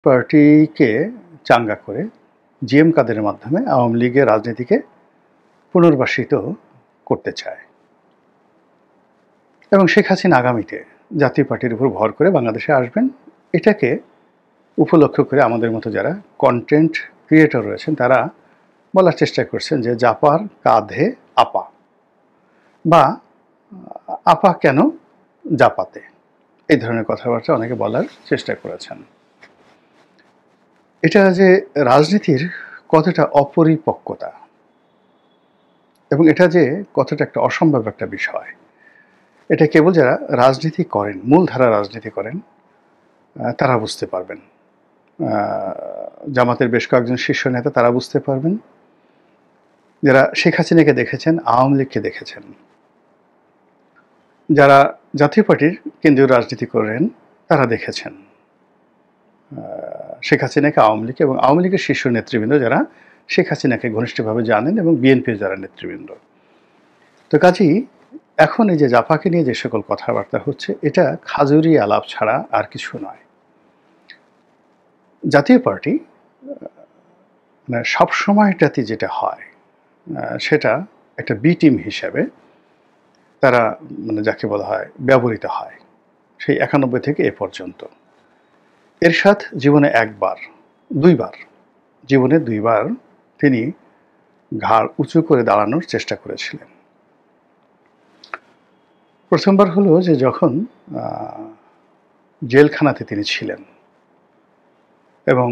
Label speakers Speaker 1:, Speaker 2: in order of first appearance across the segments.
Speaker 1: পার্টিকে চাঙ্গা করে জিএম কাদেরের মাধ্যমে আওয়ামী লীগের রাজনীতিকে পুনর্বাসিত করতে চায় এবং শেখ হাসিনা আগামীতে জাতীয় পার্টির উপর ভর করে বাংলাদেশে আসবেন। এটাকে উপলক্ষ করে আমাদের মতো যারা কন্টেন্ট ক্রিয়েটর রয়েছেন তারা বলার চেষ্টা করছেন যে জাপার কাঁধে আপা, বা আপা কেন জাপাতে, এই ধরনের কথাবার্তা অনেকে বলার চেষ্টা করেছেন। এটা যে রাজনীতির কতটা অপরিপক্কতা এবং এটা যে কতটা একটা অসম্ভব একটা বিষয়, এটা কেবল যারা রাজনীতি করেন, মূলধারা রাজনীতি করেন, তারা বুঝতে পারবেন। জামাতের বেশ কয়েকজন শীর্ষ নেতা তারা বুঝতে পারবেন, যারা শেখ হাসিনাকে দেখেছেন, আওয়ামী লীগকে দেখেছেন, যারা জাতীয় পার্টির কেন্দ্রীয় রাজনীতি করেন তারা দেখেছেন শেখ হাসিনাকে, আওয়ামী লীগ এবং আওয়ামী লীগের শীর্ষ নেতৃবৃন্দ যারা শেখ হাসিনাকে ঘনিষ্ঠভাবে জানেন এবং বিএনপির যারা নেতৃবৃন্দ। তো কাজেই এখন এই যে জাপাকে নিয়ে যে সকল কথাবার্তা হচ্ছে, এটা খাজুরি আলাপ ছাড়া আর কিছু নয়। জাতীয় পার্টি মানে সবসময়টাতে যেটা হয় সেটা একটা বি টিম হিসাবে তারা মানে যাকে বলা হয় ব্যবহৃত হয় সেই 91 থেকে এ পর্যন্ত। এরশাদ জীবনে দুইবার তিনি ঘাড় উঁচু করে দাঁড়ানোর চেষ্টা করেছিলেন। প্রথমবার হলো যে যখন জেলখানাতে তিনি ছিলেন এবং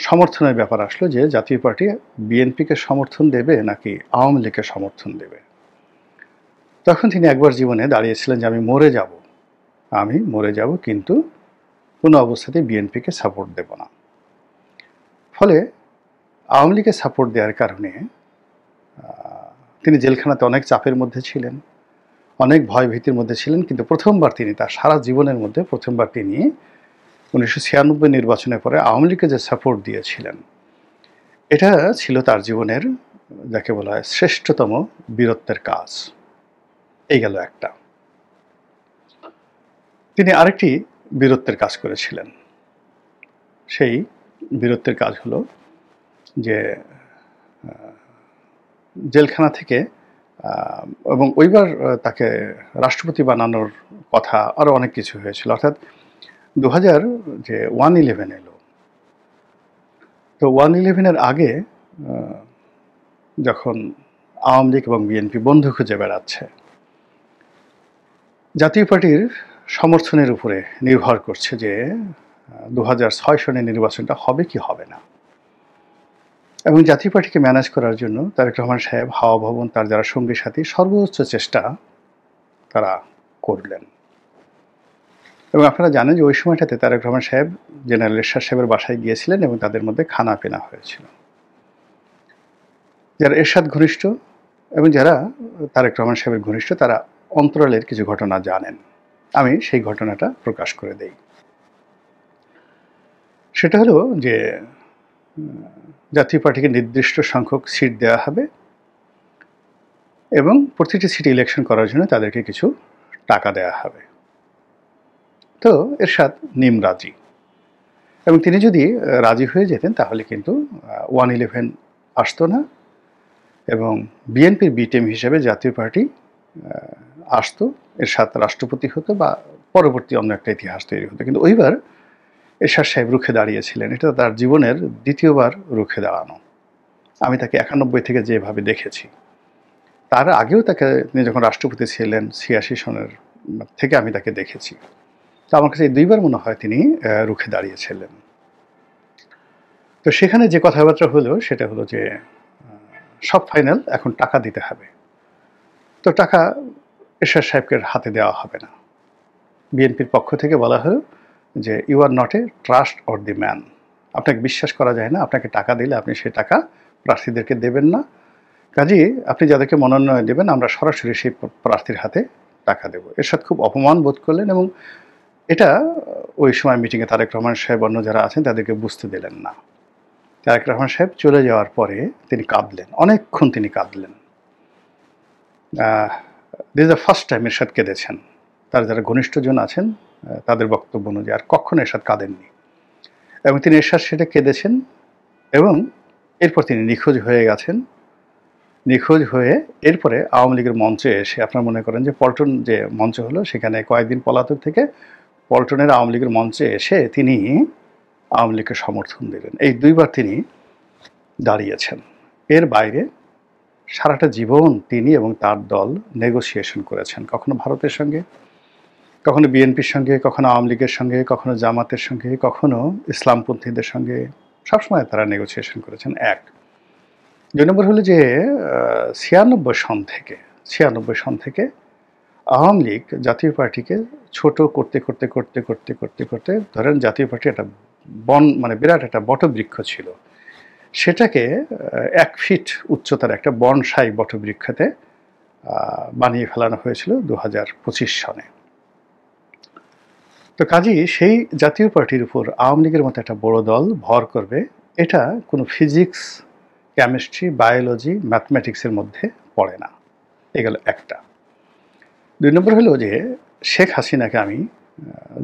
Speaker 1: সমর্থনের ব্যাপার আসলো যে জাতীয় পার্টি বিএনপিকে সমর্থন দেবে নাকি আওয়ামী লীগকে সমর্থন দেবে। তখন তিনি একবার জীবনে দাঁড়িয়েছিলেন যে আমি মরে যাব কিন্তু কোনো অবস্থাতেই বিএনপিকে সাপোর্ট দেব না। ফলে আওয়ামী লীগকে সাপোর্ট দেওয়ার কারণে তিনি জেলখানাতে অনেক চাপের মধ্যে ছিলেন, অনেক ভয় ভীতির মধ্যে ছিলেন, কিন্তু প্রথমবার তিনি তার সারা জীবনের মধ্যে প্রথমবার তিনি 1996 নির্বাচনের পরে আওয়ামী লীগকে যে সাপোর্ট দিয়েছিলেন, এটা ছিল তার জীবনের যাকে বলা হয় শ্রেষ্ঠতম বীরত্বের কাজ। এই গেল একটা। তিনি আরেকটি বীরত্বের কাজ করেছিলেন। সেই বীরত্বের কাজ হলো যে জেলখানা থেকে এবং ওইবার তাকে রাষ্ট্রপতি বানানোর কথা, আরও অনেক কিছু হয়েছিল। অর্থাৎ 2000 যে 1/11 এলো, তো 1/11-এর আগে যখন আওয়ামী লীগ এবং বিএনপি বন্ধু খুঁজে বেড়াচ্ছে, জাতীয় পার্টির সমর্থনের উপরে নির্ভর করছে যে 2006 সনের নির্বাচনটা হবে কি হবে না। এবং জাতীয় পার্টিকে ম্যানেজ করার জন্য তারেক রহমান সাহেব, হাওয়া ভবন, তার যারা সঙ্গী সাথী সর্বোচ্চ চেষ্টা তারা করলেন। এবং আপনারা জানেন যে ওই সময়টাতে তারেক রহমান সাহেব জেনারেল এরশাদ সাহেবের বাসায় গিয়েছিলেন এবং তাদের মধ্যে খানা পেনা হয়েছিল। যারা এরশাদ ঘনিষ্ঠ এবং যারা তারেক রহমান সাহেবের ঘনিষ্ঠ তারা অন্তরালের কিছু ঘটনা জানেন। আমি সেই ঘটনাটা প্রকাশ করে দেই। সেটা হলো যে জাতীয় পার্টিকে নির্দিষ্ট সংখ্যক সিট দেওয়া হবে এবং প্রতিটি সিটি ইলেকশন করার জন্য তাদেরকে কিছু টাকা দেওয়া হবে। তো এরশাদ রাজি, এবং তিনি যদি রাজি হয়ে যেতেন তাহলে কিন্তু 1/11 আসতো না এবং বিএনপির বি টিম হিসেবে জাতীয় পার্টি আসতো, এরশাদ রাষ্ট্রপতি হতো বা পরবর্তী অন্য একটা ইতিহাস তৈরি হতো। কিন্তু ওইবার এরশাদ সাহেব রুখে দাঁড়িয়েছিলেন। এটা তার জীবনের দ্বিতীয়বার রুখে দাঁড়ানো। আমি তাকে 91 থেকে যেভাবে দেখেছি, তার আগেও তিনি যখন রাষ্ট্রপতি ছিলেন 86 সনের থেকে আমি তাকে দেখেছি। তো আমার কাছে এই দুইবার মনে হয় তিনি রুখে দাঁড়িয়েছিলেন। তো সেখানে যে কথাবার্তা হলো সেটা হলো যে সব ফাইনাল এখন টাকা দিতে হবে। তো টাকা এরশাদ সাহেবকে হাতে দেওয়া হবে না। বিএনপির পক্ষ থেকে বলা হলো যে you are not a trust or the man, আপনাকে বিশ্বাস করা যায় না, আপনাকে টাকা দিলে আপনি সেই টাকা প্রার্থীদেরকে দেবেন না, কাজেই আপনি যাদেরকে মনোনয়ন দেবেন আমরা সরাসরি সেই প্রার্থীর হাতে টাকা দেব। এরশাদ খুব অপমান বোধ করলেন এবং এটা ওই সময় মিটিংয়ে তারেক রহমান সাহেব অন্য যারা আছেন তাদেরকে বুঝতে দিলেন না। তারেক রহমান সাহেব চলে যাওয়ার পরে তিনি কাঁদলেন, অনেকক্ষণ তিনি কাঁদলেন। This is the first time Ershad কেঁদেছেন। তার যারা ঘনিষ্ঠজন আছেন তাদের বক্তব্য অনুযায়ী আর কখনো এরশাদ কাঁদেননি। এবং তিনি এরশাদ সেটা কেঁদেছেন এবং এরপর তিনি নিখোঁজ হয়ে গেছেন। নিখোঁজ হয়ে এরপরে আওয়ামী লীগের মঞ্চে এসে আপনারা মনে করেন যে পল্টন যে মঞ্চ হলো সেখানে কয়েকদিন পলাতক থেকে পল্টনের আওয়ামী লীগের মঞ্চে এসে তিনি আওয়ামী লীগকে সমর্থন দিলেন। এই দুইবার তিনি দাঁড়িয়েছেন। এর বাইরে সারাটা জীবন তিনি এবং তার দল নেগোসিয়েশন করেছেন, কখনো ভারতের সঙ্গে, কখনো বিএনপির সঙ্গে, কখনো আওয়ামী লীগের সঙ্গে, কখনো জামাতের সঙ্গে, কখনো ইসলামপন্থীদের সঙ্গে, সবসময় তারা নেগোসিয়েশন করেছেন। এক। ২ নম্বর হলো যে ৯৬ সন থেকে আওয়ামী লীগ জাতীয় পার্টিকে ছোট করতে করতে করতে করতে করতে করতে ধরেন জাতীয় পার্টি একটা মানে বিরাট একটা বটবৃক্ষ ছিল, সেটাকে ১ ফিট উচ্চতার একটা বনসাই বটবৃক্ষতে বানিয়ে ফেলানো হয়েছিল ২০২৫ সনে। তো কাজেই সেই জাতীয় পার্টির উপর আওয়ামী লীগের মতো একটা বড় দল ভর করবে, এটা কোনো ফিজিক্স, কেমিস্ট্রি, বায়োলজি, ম্যাথমেটিক্সের মধ্যে পড়ে না। এগুলো একটা। ২ নম্বর হলো যে শেখ হাসিনাকে আমি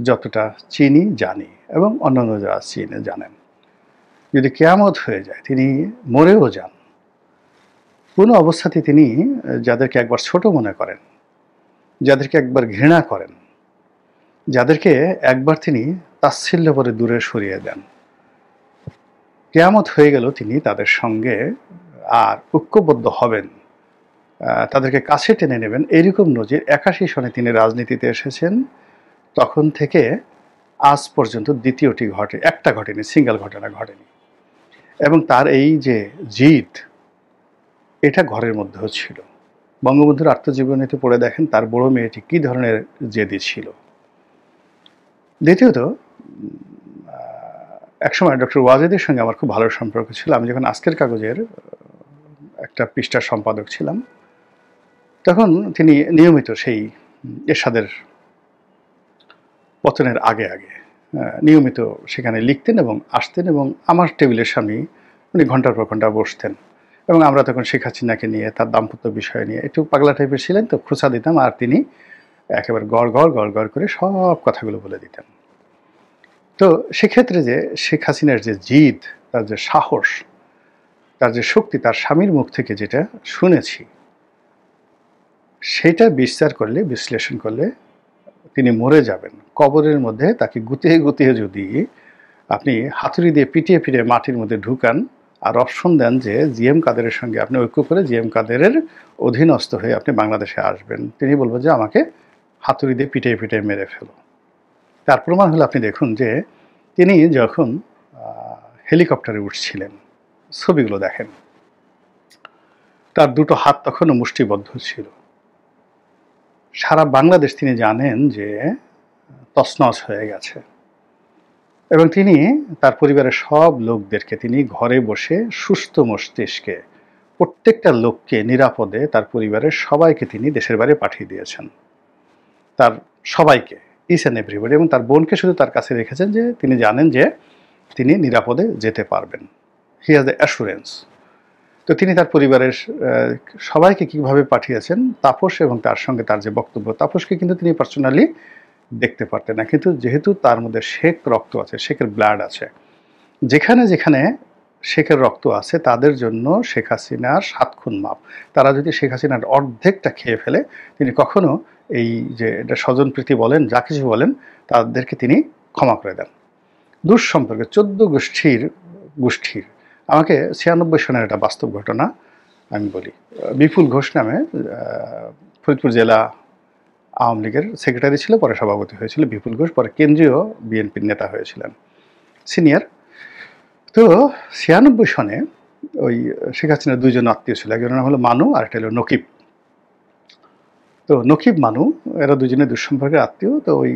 Speaker 1: যতটা চিনি, জানি এবং অন্যান্য যারা চিনে জানেন, যদি কিয়ামত হয়ে যায়, তিনি মরেও যান, কোনো অবস্থাতে তিনি যাদেরকে একবার ছোট মনে করেন, যাদেরকে একবার ঘৃণা করেন, যাদেরকে একবার তিনি তাচ্ছিল্য করে দূরে সরিয়ে দেন, কিয়ামত হয়ে গেল তিনি তাদের সঙ্গে আর ঐক্যবদ্ধ হবেন, তাদেরকে কাছে টেনে নেবেন, এরকম নজির ৮১ সনে তিনি রাজনীতিতে এসেছেন। তখন থেকে আজ পর্যন্ত দ্বিতীয়টি ঘটে, একটা ঘটেনি, সিঙ্গেল ঘটনা ঘটেনি। এবং তার এই যে জিদ, এটা ঘরের মধ্যেও ছিল। বঙ্গবন্ধুর আত্মজীবনীতে পড়ে দেখেন তার বড় মেয়েটি কী ধরনের জেদি ছিল। দ্বিতীয়ত, একসময় ডক্টর ওয়াজেদের সঙ্গে আমার খুব ভালো সম্পর্ক ছিল। আমি যখন আজকের কাগজের একটা পৃষ্ঠার সম্পাদক ছিলাম, তখন তিনি নিয়মিত সেই এরশাদের পতনের আগে আগে নিয়মিত সেখানে লিখতেন এবং আসতেন, এবং আমার টেবিলের সামনে উনি ঘন্টার পর ঘন্টা বসতেন। এবং আমরা তখন শেখ হাসিনাকে নিয়ে, তার দাম্পত্য বিষয় নিয়ে একটু পাগলা টাইপের ছিলেন, তো খোঁচা দিতাম আর তিনি একেবারে গড় গড় করে সব কথাগুলো বলে দিতেন। তো সেক্ষেত্রে যে শেখ হাসিনার যে জিদ, তার যে সাহস, তার যে শক্তি, তার স্বামীর মুখ থেকে যেটা শুনেছি, সেটা বিচার করলে, বিশ্লেষণ করলে তিনি মরে যাবেন। কবরের মধ্যে তাকে গুতিয়ে গুতিয়ে যদি আপনি হাতুড়ি দিয়ে পিটিয়ে পিটিয়ে মাটির মধ্যে ঢুকান আর অপশন দেন যে জিএম কাদেরের সঙ্গে আপনি ঐক্য করে জিএম কাদেরের অধীনস্থ হয়ে আপনি বাংলাদেশে আসবেন, তিনি বলবেন যে আমাকে হাতুড়ি দিয়ে পিটিয়ে পিটিয়ে মেরে ফেলো। তার প্রমাণ হলো আপনি দেখুন যে তিনি যখন হেলিকপ্টারে উঠছিলেন, ছবিগুলো দেখেন, তার দুটো হাত তখনও মুষ্টিবদ্ধ ছিল। সারা বাংলাদেশ তিনি জানেন যে তছনছ হয়ে গেছে, এবং তিনি তার পরিবারের সব লোকদেরকে তিনি ঘরে বসে সুস্থ মস্তিষ্কে প্রত্যেকটা লোককে নিরাপদে, তার পরিবারের সবাইকে তিনি দেশের বাইরে পাঠিয়ে দিয়েছেন, তার সবাইকে, ইচ অ্যান্ড এভরিবডি, এবং তার বোনকে শুধু তার কাছে রেখেছেন যে তিনি জানেন যে তিনি নিরাপদে যেতে পারবেন। He has the assurance. তো তিনি তার পরিবারের সবাইকে কীভাবে পাঠিয়েছেন, তাপস এবং তার সঙ্গে তার যে বক্তব্য, তাপসকে কিন্তু তিনি পার্সোনালি দেখতে পারতেন না, কিন্তু যেহেতু তার মধ্যে শেখ রক্ত আছে, শেখের ব্লাড আছে, যেখানে যেখানে শেখের রক্ত আছে তাদের জন্য শেখ হাসিনার ৭ খুন মাপ। তারা যদি শেখ হাসিনার অর্ধেকটা খেয়ে ফেলে, তিনি কখনো এই যে এটা স্বজনপ্রীতি বলেন, যা কিছু বলেন, তাদেরকে তিনি ক্ষমা করে দেন। দুঃসম্পর্কে ১৪ গোষ্ঠীর আমাকে ৯৬ সনের একটা বাস্তব ঘটনা আমি বলি। বিপুল ঘোষ নামে ফরিদপুর জেলা আওয়ামী লীগের সেক্রেটারি ছিল, পরে সভাপতি হয়েছিল বিপুল ঘোষ, পরে কেন্দ্রীয় বিএনপির নেতা হয়েছিলেন, সিনিয়র। তো ৯৬ সনে ওই শেখ হাসিনার ২ জন আত্মীয় ছিল, একজনের নাম হলো মানু আর একটা হলো নকিব। তো নকিব মানু এরা দুজনে দুঃসম্পর্কের আত্মীয়। তো ওই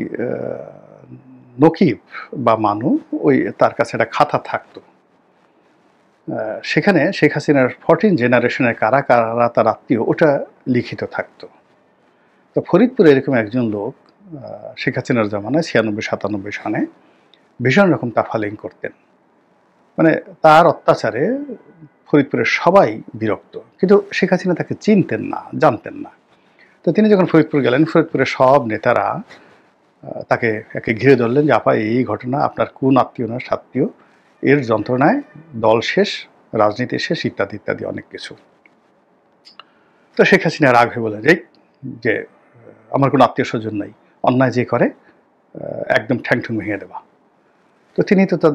Speaker 1: নকিব বা মানু ওই তার কাছে একটা খাতা থাকতো, সেখানে শেখ হাসিনার 14 জেনারেশনের কারা কারা তার আত্মীয় ওটা লিখিত থাকতো। তো ফরিদপুরে এরকম একজন লোক শেখ হাসিনার জামানায় ৯৬-৯৭ সনে ভীষণ রকম তাফালিং করতেন, মানে তার অত্যাচারে ফরিদপুরের সবাই বিরক্ত, কিন্তু শেখ হাসিনা তাকে চিনতেন না, জানতেন না। তো তিনি যখন ফরিদপুর গেলেন, ফরিদপুরের সব নেতারা তাকে একে ঘিরে ধরলেন যে আপা এই ঘটনা, আপনার কোন আত্মীয় না সাত্মীয়, এর যন্ত্রণায় দল শেষ, রাজনীতি শেষ, ইত্যাদি ইত্যাদি অনেক কিছু। তো শেখ হাসিনা রাগ হয়ে বলেন যে আমার কোনো আত্মীয় স্বজন নাই, অন্যায় যে করে একদম ঠ্যাং ঠুং ভেঙে দেওয়া। তো তিনি তো তার